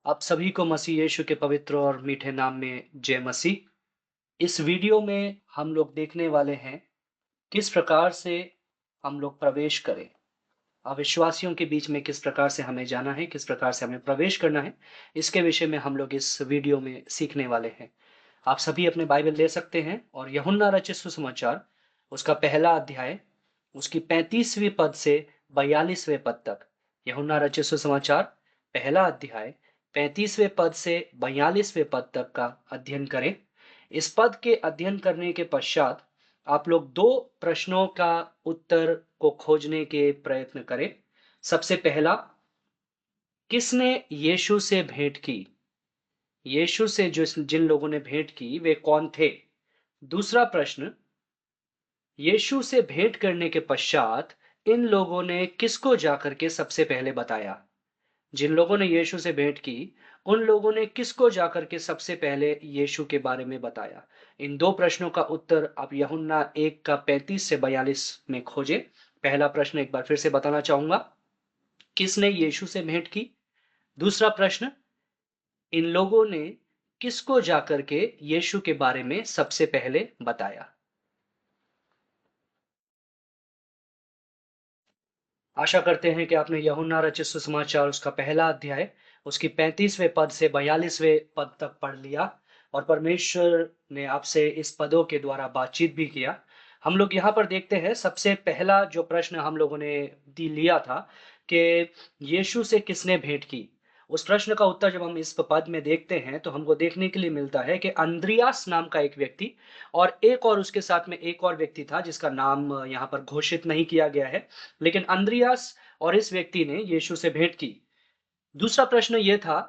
आप सभी को मसीह यीशु के पवित्र और मीठे नाम में जय मसीह। इस वीडियो में हम लोग देखने वाले हैं किस प्रकार से हम लोग प्रवेश करें। अविश्वासियों के बीच में किस प्रकार से हमें जाना है, किस प्रकार से हमें प्रवेश करना है, इसके विषय में हम लोग इस वीडियो में सीखने वाले हैं। आप सभी अपने बाइबल ले सकते हैं और यूहन्ना रचित सुसमाचार उसका पहला अध्याय उसकी 35वीं पद से 42वें पद तक। यूहन्ना रचित सुसमाचार पहला अध्याय 35वें पद से 42वें पद तक का अध्ययन करें। इस पद के अध्ययन करने के पश्चात आप लोग दो प्रश्नों का उत्तर को खोजने के प्रयत्न करें। सबसे पहला, किसने यीशु से भेंट की? यीशु से जो जिन लोगों ने भेंट की वे कौन थे? दूसरा प्रश्न, यीशु से भेंट करने के पश्चात इन लोगों ने किसको जाकर के सबसे पहले बताया? जिन लोगों ने यीशु से भेंट की, उन लोगों ने किसको जाकर के सबसे पहले यीशु के बारे में बताया? इन दो प्रश्नों का उत्तर आप यूहन्ना 1 का 35 से 42 में खोजें। पहला प्रश्न एक बार फिर से बताना चाहूंगा, किसने यीशु से भेंट की? दूसरा प्रश्न, इन लोगों ने किसको जाकर के यीशु के बारे में सबसे पहले बताया? आशा करते हैं कि आपने यूहन्ना रचित सुसमाचार उसका पहला अध्याय उसकी 35वें पद से 42वें पद तक पढ़ लिया और परमेश्वर ने आपसे इस पदों के द्वारा बातचीत भी किया। हम लोग यहाँ पर देखते हैं, सबसे पहला जो प्रश्न हम लोगों ने दी लिया था कि यीशु से किसने भेंट की? उस प्रश्न का उत्तर जब हम इस पद में देखते हैं तो हमको देखने के लिए मिलता है कि अंद्रियास नाम का एक व्यक्ति और एक और उसके साथ में एक और व्यक्ति था जिसका नाम यहाँ पर घोषित नहीं किया गया है, लेकिन अंद्रियास और इस व्यक्ति ने यीशु से भेंट की। दूसरा प्रश्न ये था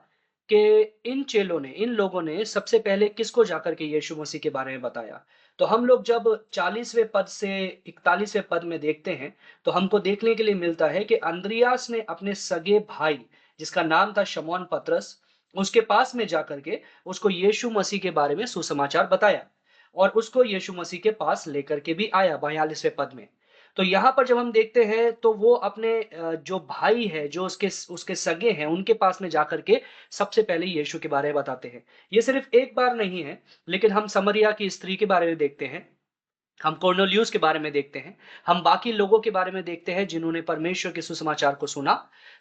कि इन चेलों ने, इन लोगों ने सबसे पहले किसको जाकर के यीशु मसीह के बारे में बताया? तो हम लोग जब 40वें पद से 41वें पद में देखते हैं, तो हमको देखने के लिए मिलता है कि अंद्रियास ने अपने सगे भाई, जिसका नाम था शमौन पतरस, उसके पास में जाकर के उसको यीशु मसीह के बारे में सुसमाचार बताया और उसको यीशु मसीह के पास लेकर के भी आया 42वें पद में। तो यहाँ पर जब हम देखते हैं तो वो अपने जो भाई है, जो उसके उसके सगे हैं, उनके पास में जाकर के सबसे पहले यीशु के बारे में बताते हैं। ये सिर्फ एक बार नहीं है, लेकिन हम समरिया की स्त्री के बारे में देखते हैं, हम कोर्नेलियुस के बारे में देखते हैं, हम बाकी लोगों के बारे में देखते हैं जिन्होंने परमेश्वर के सुसमाचार को सुना।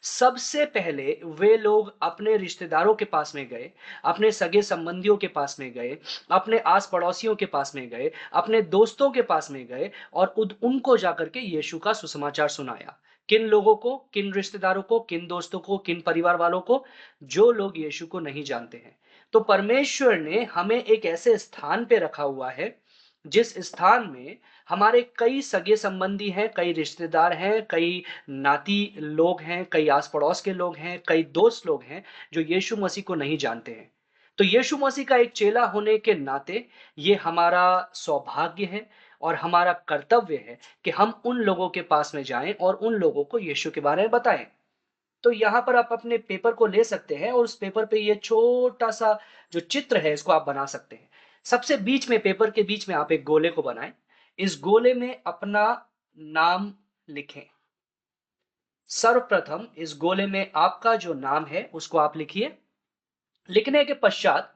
सबसे पहले वे लोग अपने रिश्तेदारों के पास में गए, अपने सगे संबंधियों के पास में गए, अपने आस पड़ोसियों के पास में गए, अपने दोस्तों के पास में गए और उनको जाकर के यीशु का सुसमाचार सुनाया। किन लोगों को, किन रिश्तेदारों को, किन दोस्तों को, किन परिवार वालों को? जो लोग यीशु को नहीं जानते हैं। तो परमेश्वर ने हमें एक ऐसे स्थान पे रखा हुआ है जिस स्थान में हमारे कई सगे संबंधी हैं, कई रिश्तेदार हैं, कई नाती लोग हैं, कई आस-पड़ोस के लोग हैं, कई दोस्त लोग हैं, जो यीशु मसीह को नहीं जानते हैं। तो यीशु मसीह का एक चेला होने के नाते ये हमारा सौभाग्य है और हमारा कर्तव्य है कि हम उन लोगों के पास में जाएँ और उन लोगों को यीशु के बारे में बताएँ। तो यहाँ पर आप अपने पेपर को ले सकते हैं और उस पेपर पे ये छोटा-सा जो चित्र है, इसको आप बना सकते हैं। सबसे बीच में, पेपर के बीच में आप एक गोले को बनाएँ। इस गोले में अपना नाम लिखें। सर्वप्रथम इस गोले में आपका जो नाम है, उसको आप लिखिए। लिखने के पश्चात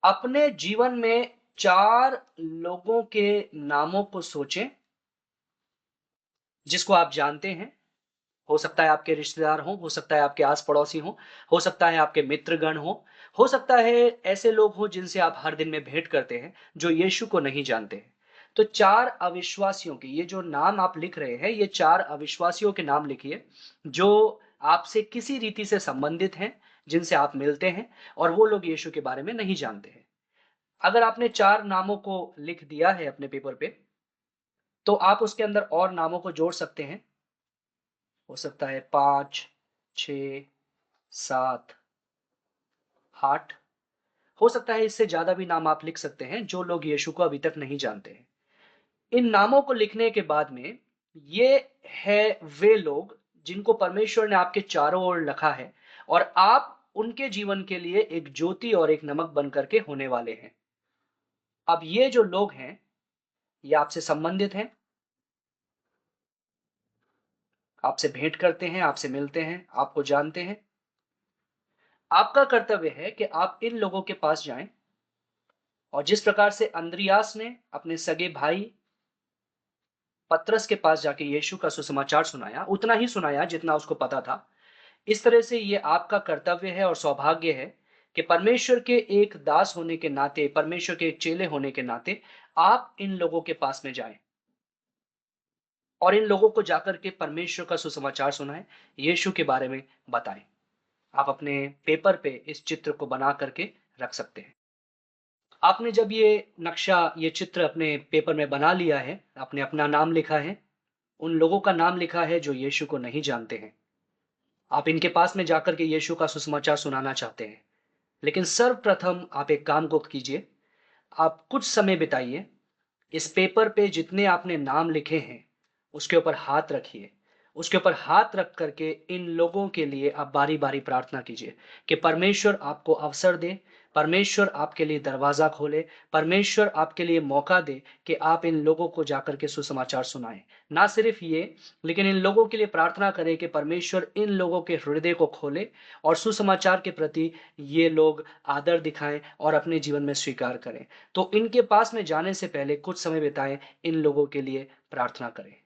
अपने जीवन में 4 लोगों के नामों को सोचें, जिसको आप जानते हैं। हो सकता है आपके रिश्तेदार हों, हो सकता है आपके आस-पड़ोसी हों, हो सकता है आपके मित्रगण हों, हो सकता है ऐसे लोग हों जिनसे आप हर दिन में भेंट करते हैं, जो यीशु को नहीं जानते हैं। तो 4 अविश्वासियों के ये जो नाम आप लिख रहे हैं, ये 4 अविश्वासियों के नाम लिखिए, जो आपसे किसी रीति से संबंधित हैं, जिनसे आप मिलते हैं और वो लोग यीशु के बारे में नहीं जानते हैं। अगर आपने 4 नामों को लिख दिया है अपने पेपर पे, तो आप उसके अंदर और नामों को जोड़ सकते हैं। हो सकता है 5, 6, 7, 8, हो सकता है इससे ज़्यादा भी नाम आप लिख सकते हैं, जो लोग यीशु को अभी तक नहीं जानते हैं। इन नामों को लिखने के बाद में, ये है वे लोग जिनको परमेश्वर ने आपके चारों ओर रखा है और आप उनके जीवन के लिए एक ज्योति और एक नमक बन कर के होने वाले हैं। अब ये जो लोग हैं, ये आपसे संबंधित हैं, आपसे भेंट करते हैं, आपसे मिलते हैं, आपको जानते हैं। आपका कर्तव्य है कि आप इन लोगों के पास जाएँ और जिस प्रकार से अंद्रियास ने अपने सगे भाई पतरस के पास जाके यीशु का सुसमाचार सुनाया, उतना ही सुनाया जितना उसको पता था। इस तरह से ये आपका कर्तव्य है और सौभाग्य है कि परमेश्वर के एक दास होने के नाते, परमेश्वर के एक चेले होने के नाते आप इन लोगों के पास में जाएँ और इन लोगों को जाकर के परमेश्वर का सुसमाचार सुनाएँ, यीशु के बारे में बताएँ। आप अपने पेपर पे इस चित्र को बना करके रख सकते हैं। आपने जब ये नक्शा, ये चित्र अपने पेपर में बना लिया है, आपने अपना नाम लिखा है, उन लोगों का नाम लिखा है जो यीशु को नहीं जानते हैं। आप इनके पास में जाकर के यीशु का सुसमाचार सुनाना चाहते हैं। लेकिन सर्वप्रथम आप एक काम को कीजिए, आप कुछ समय बिताइए, इस पेपर पे जितने आपने नाम लिखे हैं, उसके ऊपर हाथ रखिए। उसके ऊपर हाथ रख कर के इन लोगों के लिए आप बारी-बारी प्रार्थना कीजिए कि परमेश्वर आपको अवसर दे, परमेश्वर आपके लिए दरवाज़ा खोले, परमेश्वर आपके लिए मौका दे कि आप इन लोगों को जाकर के सुसमाचार सुनाएँ। ना सिर्फ़ ये, लेकिन इन लोगों के लिए प्रार्थना करें कि परमेश्वर इन लोगों के हृदय को खोले और सुसमाचार के प्रति ये लोग आदर दिखाएँ और अपने जीवन में स्वीकार करें। तो इनके पास में जाने से पहले कुछ समय बिताएँ, इन लोगों के लिए प्रार्थना करें।